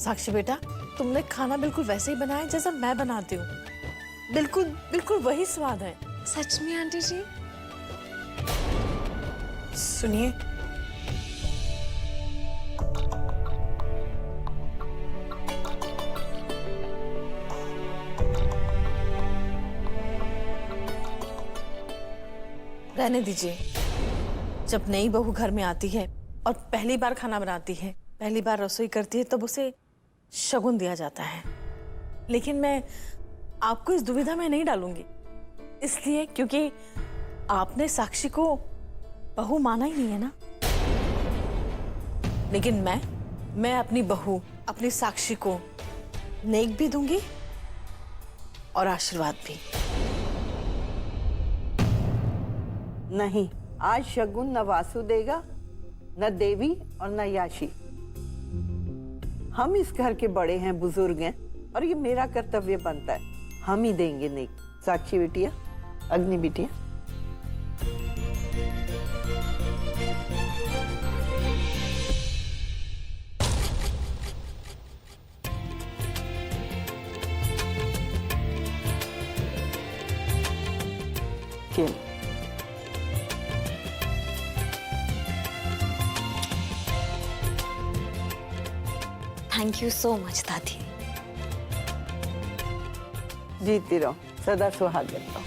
साक्षी बेटा, तुमने खाना बिल्कुल वैसे ही बनाया जैसा मैं बनाती हूँ। बिल्कुल बिल्कुल वही स्वाद है। सच में आंटी जी? सुनिए, रहने दीजिए। जब नई बहू घर में आती है और पहली बार खाना बनाती है, पहली बार रसोई करती है, तब उसे शगुन दिया जाता है। लेकिन मैं आपको इस दुविधा में नहीं डालूंगी, इसलिए क्योंकि आपने साक्षी को बहू माना ही नहीं है ना। लेकिन मैं अपनी बहू, अपनी साक्षी को नेक भी दूंगी और आशीर्वाद भी। नहीं, आज शगुन न वासु देगा, न देवी और न याशी। हम इस घर के बड़े हैं, बुजुर्ग हैं, और ये मेरा कर्तव्य बनता है। हम ही देंगे नेक। साक्षी बिटिया, अग्नि बिटिया। चल। थैंक यू सो मच दादी। जीती रहो, सदा सुहागन रहो।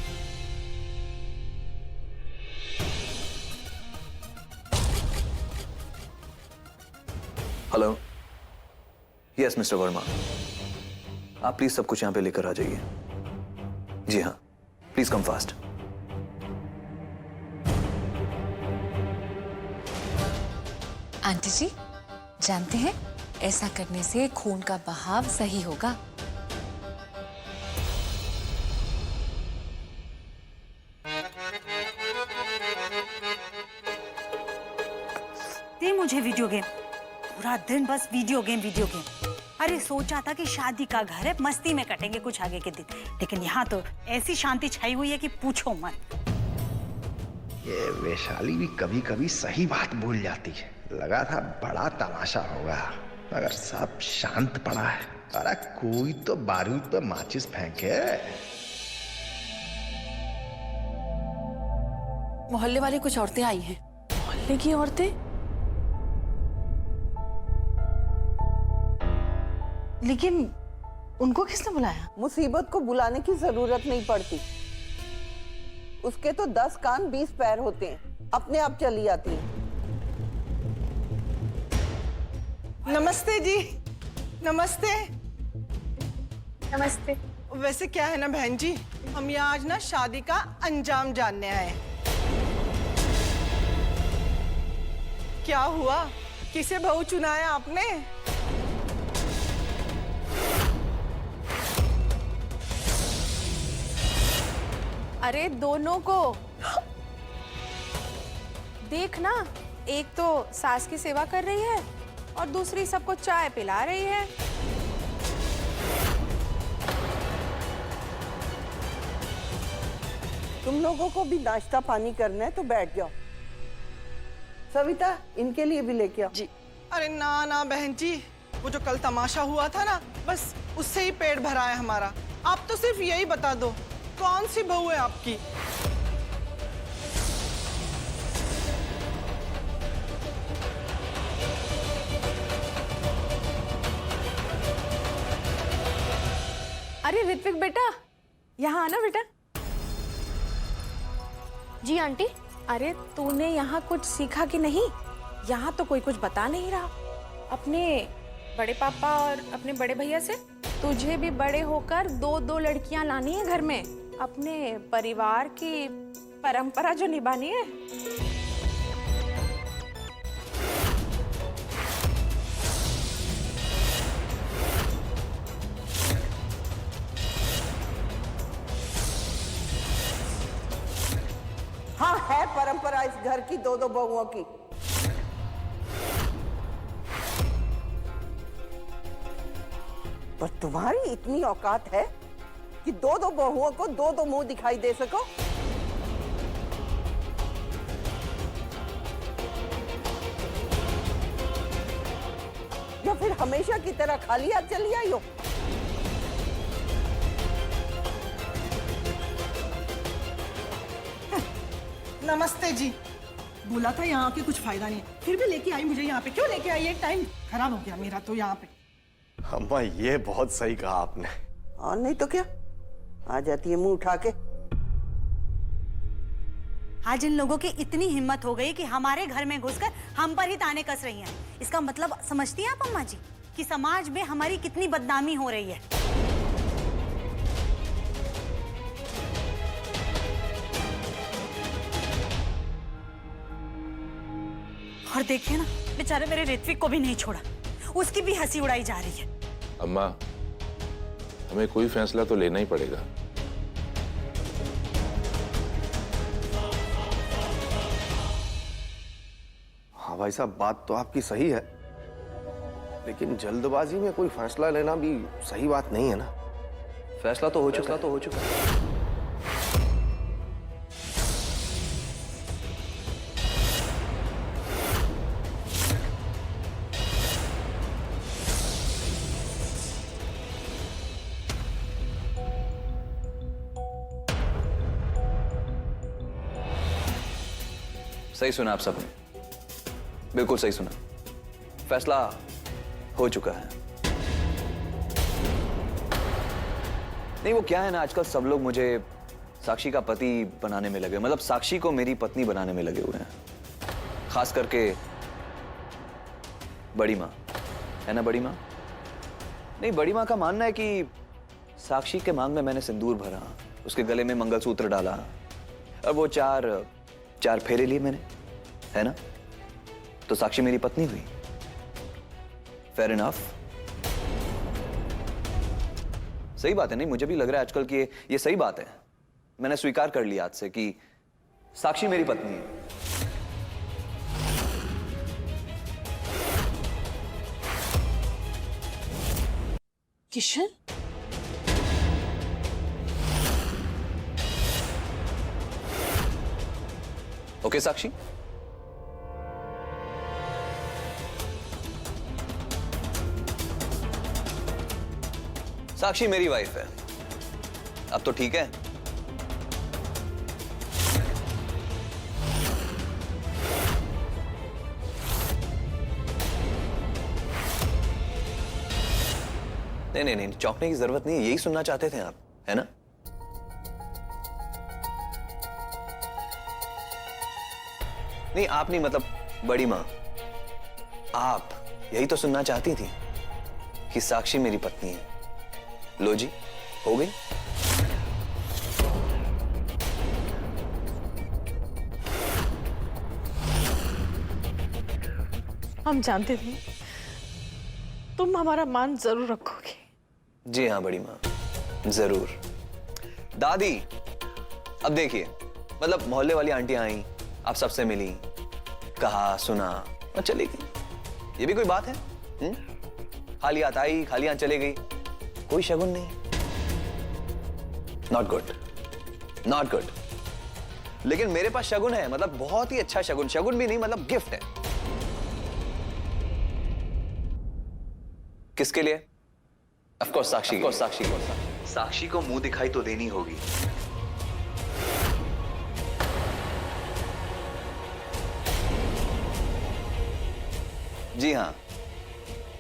हेलो, यस मिस्टर वर्मा, आप प्लीज सब कुछ यहां पे लेकर आ जाइए। जी हाँ, प्लीज कम फास्ट। आंटी जी जानते हैं, ऐसा करने से खून का बहाव सही होगा। दे मुझे वीडियो गेम, पूरा दिन बस वीडियो गेम वीडियो गेम। अरे सोचा था कि शादी का घर है, मस्ती में कटेंगे कुछ आगे के दिन, लेकिन यहाँ तो ऐसी शांति छाई हुई है कि पूछो मत। ये वैशाली भी कभी कभी सही बात भूल जाती है। लगा था बड़ा तमाशा होगा, मगर सब शांत पड़ा है। अरे कोई तो बारूद पे माचिस फेंके। मोहल्ले वाली कुछ औरतें आई हैं। मोहल्ले की औरतें? लेकिन उनको किसने बुलाया? मुसीबत को बुलाने की जरूरत नहीं पड़ती। उसके तो 10 कान 20 पैर होते हैं, अपने आप चली आती है। नमस्ते जी। नमस्ते। नमस्ते। वैसे क्या है ना बहन जी, हम यहाँ आज ना शादी का अंजाम जानने आए हैं। क्या हुआ, किसे बहू चुनाया आपने? अरे दोनों को देखना, एक तो सास की सेवा कर रही है और दूसरी सबको चाय पिला रही है। तुम लोगों को भी नाश्ता पानी करना है तो बैठ जाओ। सविता, इनके लिए भी लेके आओ। जी। अरे ना ना बहन जी, वो जो कल तमाशा हुआ था ना, बस उससे ही पेट भरा है हमारा। आप तो सिर्फ यही बता दो, कौन सी बहू है आपकी? अरे ऋत्विक बेटा, यहाँ आना बेटा। जी आंटी। अरे तूने यहाँ कुछ सीखा कि नहीं? यहाँ तो कोई कुछ बता नहीं रहा। अपने बड़े पापा और अपने बड़े भैया से तुझे भी बड़े होकर 2-2 लड़कियां लानी है घर में, अपने परिवार की परंपरा जो निभानी है। हाँ, है परंपरा इस घर की 2-2 बहुओं की। पर तुम्हारी इतनी औकात है कि 2-2 बहुओं को 2-2 मुंह दिखाई दे सको? या फिर हमेशा की तरह खाली हाथ चली आई हो? नमस्ते जी। बोला था यहाँ के कुछ फायदा नहीं है, फिर भी लेके आई मुझे यहाँ पे। क्यों लेके आई? एक टाइम खराब हो गया मेरा तो यहाँ पे। अम्मा ये बहुत सही कहा आपने। और नहीं तो क्या, आ जाती है मुंह उठा के। आज इन लोगों की इतनी हिम्मत हो गई कि हमारे घर में घुसकर हम पर ही ताने कस रही हैं। इसका मतलब समझती हैं आप अम्मा जी कि समाज में हमारी कितनी बदनामी हो रही है? और देखिए ना, बेचारे मेरे ऋत्विक को भी नहीं छोड़ा, उसकी भी हंसी उड़ाई जा रही है। अम्मा, हमें कोई फैसला तो लेना ही पड़ेगा। हाँ भाई साहब, बात तो आपकी सही है, लेकिन जल्दबाजी में कोई फैसला लेना भी सही बात नहीं है ना। फैसला तो हो चुका है। सही सुना आप सबने, बिल्कुल सही सुना। फैसला हो चुका है। नहीं, वो क्या है ना, आजकल सब लोग मुझे साक्षी का पति बनाने में लगे, मतलब साक्षी को मेरी पत्नी बनाने में लगे हुए हैं। खास करके बड़ी माँ है ना, बड़ी माँ। नहीं, बड़ी माँ का मानना है कि साक्षी के मांग में मैंने सिंदूर भरा, उसके गले में मंगलसूत्र डाला और वो चार फेरे लिए मैंने, है ना, तो साक्षी मेरी पत्नी हुई। फेयर इनफ, सही बात है। नहीं, मुझे भी लग रहा है आजकल कि ये सही बात है। मैंने स्वीकार कर लिया आज से कि साक्षी मेरी पत्नी है। किशन, ओके साक्षी, साक्षी मेरी वाइफ है, अब तो ठीक है। नहीं, चौंकने की जरूरत नहीं है, यही सुनना चाहते थे आप, है ना? नहीं, आप नहीं, मतलब बड़ी माँ, आप यही तो सुनना चाहती थी कि साक्षी मेरी पत्नी है। लो जी, हो गई। हम जानते थे तुम हमारा मान जरूर रखोगे। जी हाँ बड़ी माँ, जरूर। दादी, अब देखिए, मतलब मोहल्ले वाली आंटियां आई, आप सबसे मिली, कहा, सुना और चली गई। ये भी कोई बात है? खाली हाथ आई, खाली हाथ चले गई, कोई शगुन नहीं। Not good, not good. लेकिन मेरे पास शगुन है, मतलब बहुत ही अच्छा शगुन। शगुन भी नहीं, मतलब गिफ्ट है। किसके लिए? ऑफ कोर्स साक्षी को। साक्षी को मुंह दिखाई तो देनी होगी। जी हाँ,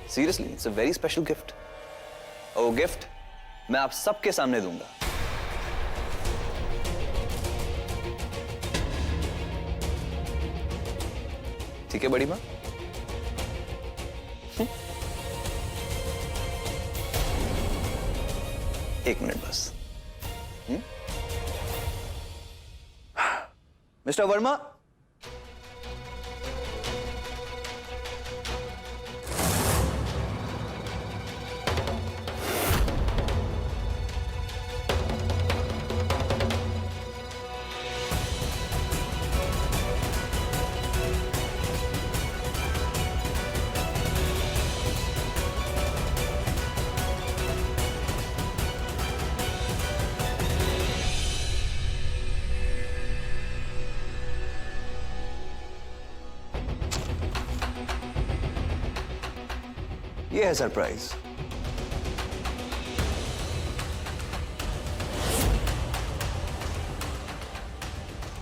seriously, it's a very special gift. और वो गिफ्ट मैं आप सबके सामने दूंगा। ठीक है बड़ी माँ? एक मिनट बस। मिस्टर वर्मा, ये है सरप्राइज।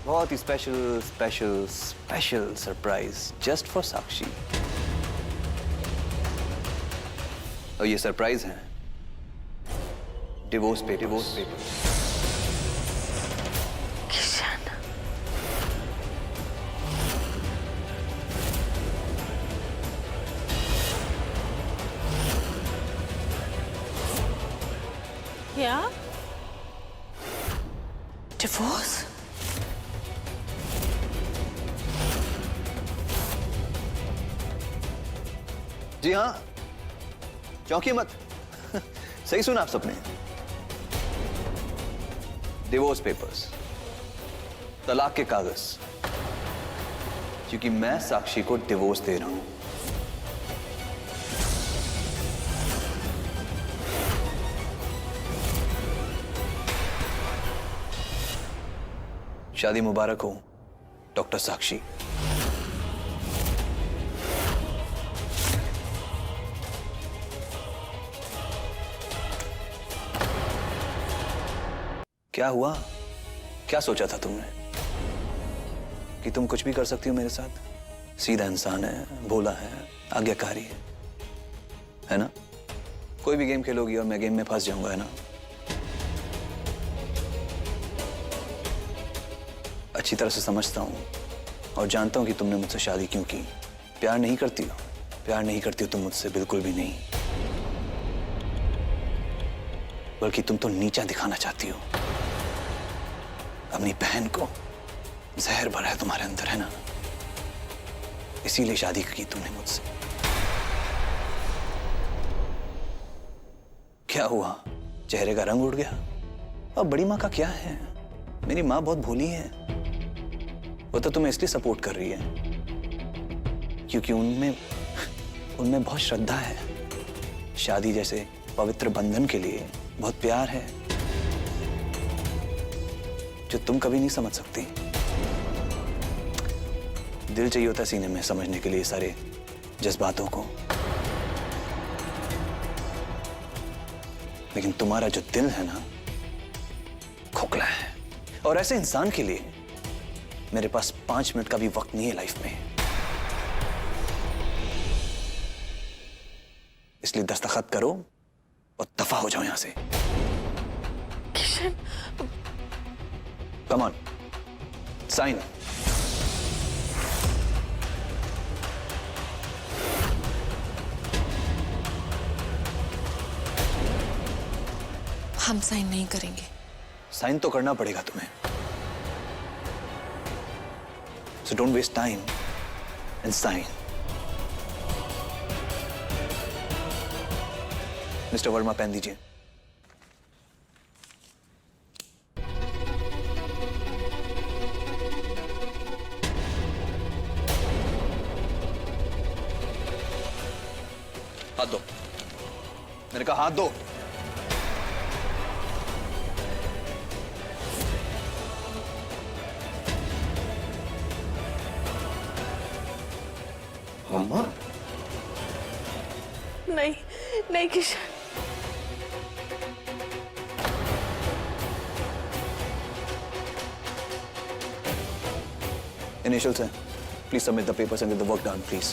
बहुत ही special special special surprise just for Sakshi. और ये सरप्राइज है डिवोर्स पेपर। किशन, क्या डिवोर्स? जी हाँ, चौंकिए मत। सही सुना आप सबने। डिवोर्स पेपर्स, तलाक के कागज, क्योंकि मैं साक्षी को डिवोर्स दे रहा हूं। शादी मुबारक हो डॉक्टर साक्षी। क्या हुआ? क्या सोचा था तुमने कि तुम कुछ भी कर सकती हो मेरे साथ? सीधा इंसान है, भोला है, आज्ञाकारी है ना? कोई भी गेम खेलोगी और मैं गेम में फंस जाऊंगा, है ना? अच्छी तरह से समझता हूं और जानता हूं कि तुमने मुझसे शादी क्यों की। प्यार नहीं करती हो, प्यार नहीं करती हो तुम मुझसे, बिल्कुल भी नहीं। बल्कि तुम तो नीचा दिखाना चाहती हो अपनी बहन को। जहर भरा है तुम्हारे अंदर, है ना? इसीलिए शादी की तुमने मुझसे। क्या हुआ? चेहरे का रंग उड़ गया? अब बड़ी माँ का क्या है? मेरी माँ बहुत भोली है। वो तो तुम्हें इसलिए सपोर्ट कर रही है क्योंकि उनमें बहुत श्रद्धा है। शादी जैसे पवित्र बंधन के लिए बहुत प्यार है जो तुम कभी नहीं समझ सकती। दिल चाहिए होता सीने में समझने के लिए सारे जज्बातों को, लेकिन तुम्हारा जो दिल है ना, खोखला है। और ऐसे इंसान के लिए मेरे पास 5 मिनट का भी वक्त नहीं है लाइफ में। इसलिए दस्तखत करो और दफा हो जाओ यहां से। Kishan, come on, sign. हम साइन नहीं करेंगे। साइन तो करना पड़ेगा तुम्हें। So don't waste time and sign. Mister Verma, pen दीजिए। हाथ दो। मैंने कहा हाथ दो। अम्मा, नहीं नहीं किशन, Initials हैं। Please submit the papers and get the work done, please.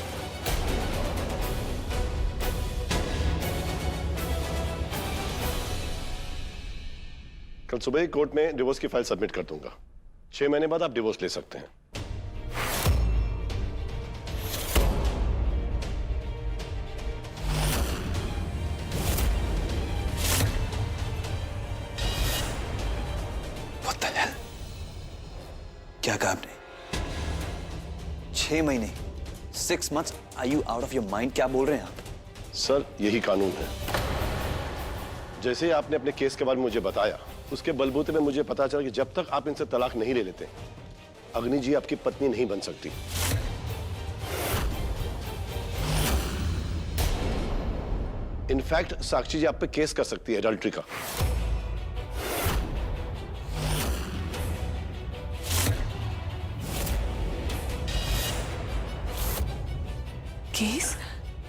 कल सुबह ही कोर्ट में डिवोर्स की फाइल सबमिट कर दूंगा। 6 महीने बाद आप डिवोर्स ले सकते हैं। What the hell? क्या कहा आपने? 6 महीने? 6 months? Are you out of your mind? क्या बोल रहे हैं आप? सर, यही कानून है। जैसे ही आपने अपने केस के बारे में मुझे बताया, उसके बलबूते में मुझे पता चला कि जब तक आप इनसे तलाक नहीं ले लेते, अग्नि जी आपकी पत्नी नहीं बन सकती। इनफैक्ट साक्षी जी आप पे केस कर सकती है एडल्ट्री का। केस?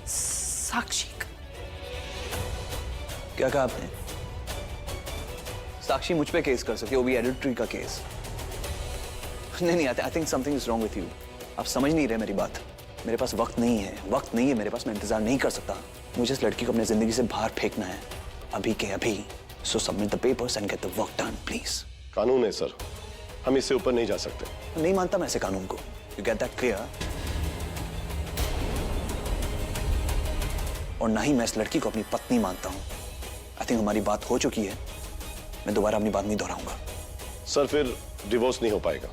साक्षी क्या कहा आपने? साक्षी मुझ पे केस कर सके, वो भी एडल्ट्री का केस? नहीं, I think something is wrong with you. आप समझ नहीं रहे मेरी बात। मेरे पास वक्त नहीं है, वक्त नहीं है मेरे पास, मैं इंतजार नहीं कर सकता। मुझे इस लड़की को अपनी जिंदगी से बाहर फेंकना है, अभी के अभी। सो submit the papers and get the work done please. कानून है सर, हम इससे ऊपर नहीं जा सकते। नहीं मानता मैं ऐसे कानून को। You get that clear? और ना ही मैं इस लड़की को अपनी पत्नी मानता हूं। आई थिंक हमारी बात हो चुकी है, मैं दोबारा अपनी बात नहीं दोहराऊंगा। सर फिर डिवोर्स नहीं हो पाएगा।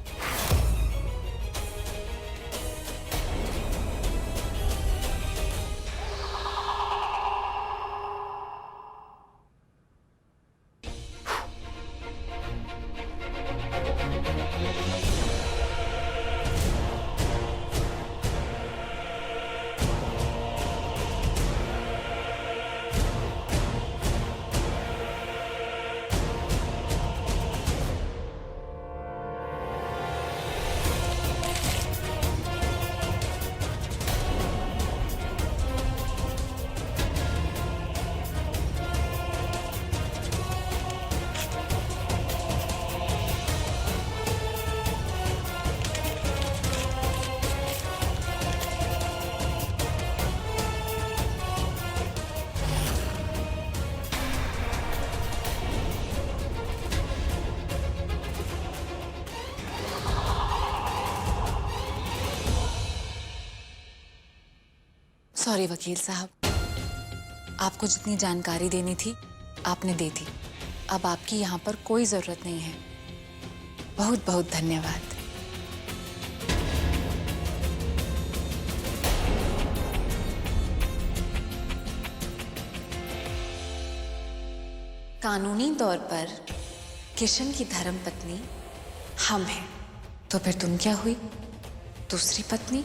सॉरी वकील साहब, आपको जितनी जानकारी देनी थी आपने दे दी। अब आपकी यहाँ पर कोई जरूरत नहीं है। बहुत बहुत धन्यवाद। कानूनी तौर पर किशन की धर्मपत्नी हम हैं, तो फिर तुम क्या हुई? दूसरी पत्नी?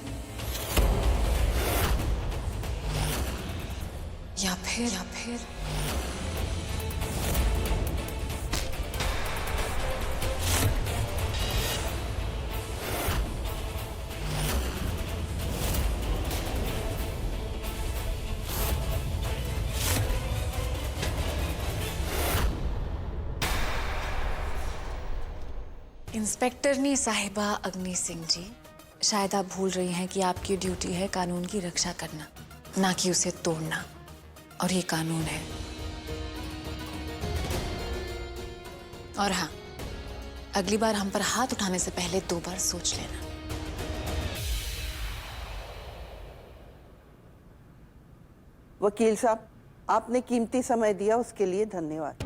या फिर इंस्पेक्टरनी साहिबा अग्नि सिंह जी, शायद आप भूल रही हैं कि आपकी ड्यूटी है कानून की रक्षा करना, ना कि उसे तोड़ना। और ये कानून है। और हाँ, अगली बार हम पर हाथ उठाने से पहले 2 बार सोच लेना। वकील साहब, आपने कीमती समय दिया, उसके लिए धन्यवाद।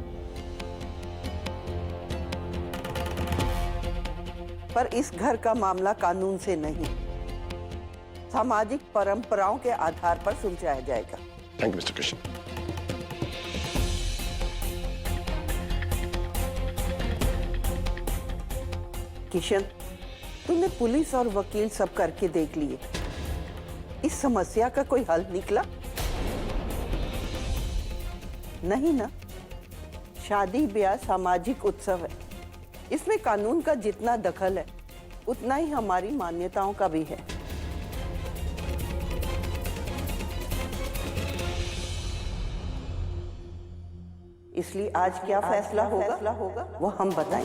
पर इस घर का मामला कानून से नहीं, सामाजिक परंपराओं के आधार पर सुलझाया जाएगा। Thank you mister Krishna. Kishan, तुमने पुलिस और वकील सब करके देख लिए, इस समस्या का कोई हल निकला? नहीं ना। शादी ब्याह सामाजिक उत्सव है, इसमें कानून का जितना दखल है उतना ही हमारी मान्यताओं का भी है। इसलिए आज क्या फैसला होगा वो हम बताएं।